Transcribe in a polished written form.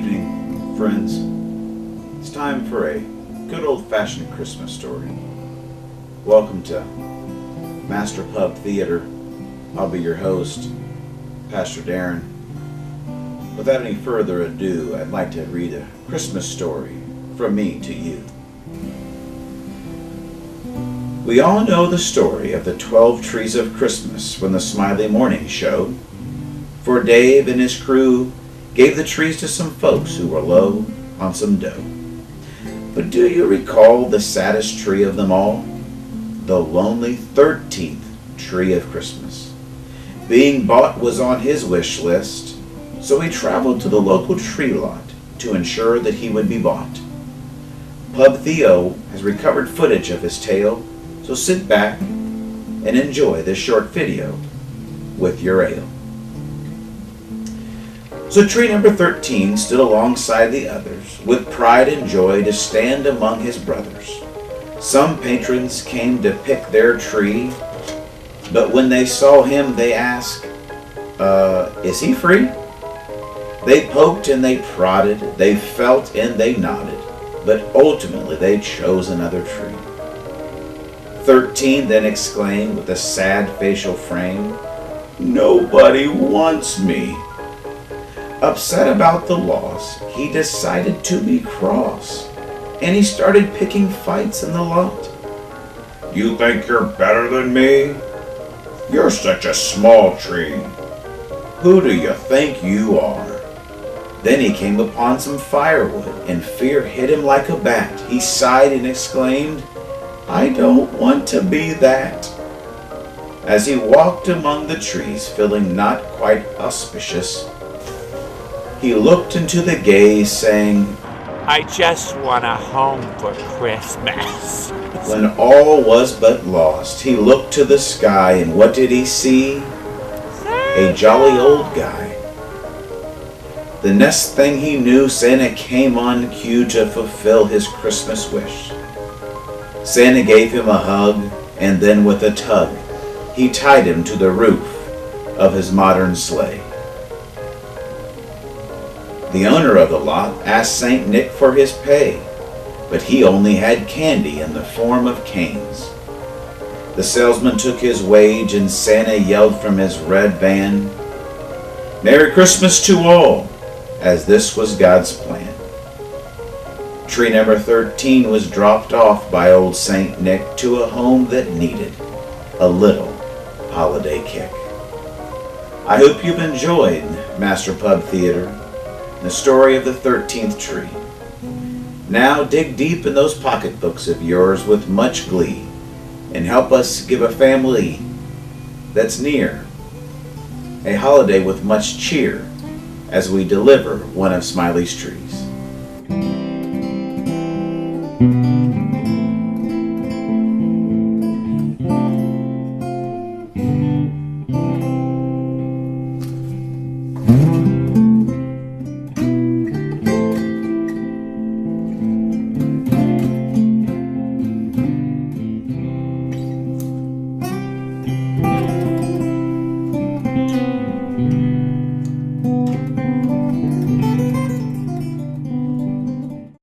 evening, friends. It's time for a good old-fashioned Christmas story. Welcome to Master Pub Theater. I'll be your host, Pastor Darren. Without any further ado, I'd like to read a Christmas story from me to you. We all know the story of the 12 trees of Christmas from the Smiley Morning Show. For Dave and his crew gave the trees to some folks who were low on some dough. But do you recall the saddest tree of them all? The lonely 13th tree of Christmas. Being bought was on his wish list, so he traveled to the local tree lot to ensure that he would be bought. Pub Theo has recovered footage of his tale, so sit back and enjoy this short video with your ale. So tree number 13 stood alongside the others, with pride and joy to stand among his brothers. Some patrons came to pick their tree, but when they saw him they asked, is he free? They poked and they prodded, they felt and they nodded, but ultimately they chose another tree. 13 then exclaimed with a sad facial frame, "Nobody wants me." Upset about the loss, he decided to be cross, and he started picking fights in the lot. "You think you're better than me? You're such a small tree. Who do you think you are?" Then he came upon some firewood, and fear hit him like a bat. He sighed and exclaimed, "I don't want to be that." As he walked among the trees, feeling not quite auspicious, he looked into the gaze, saying, "I just want a home for Christmas." When all was but lost, he looked to the sky, and what did he see? A jolly old guy. The next thing he knew, Santa came on cue to fulfill his Christmas wish. Santa gave him a hug, and then with a tug, he tied him to the roof of his modern sleigh. The owner of the lot asked St. Nick for his pay, but he only had candy in the form of canes. The salesman took his wage, and Santa yelled from his red van, "Merry Christmas to all," as this was God's plan. Tree number 13 was dropped off by old St. Nick to a home that needed a little holiday kick. I hope you've enjoyed Master Pub Theater, the story of the 13th tree. Now dig deep in those pocketbooks of yours with much glee, and help us give a family that's near a holiday with much cheer as we deliver one of Smiley's trees.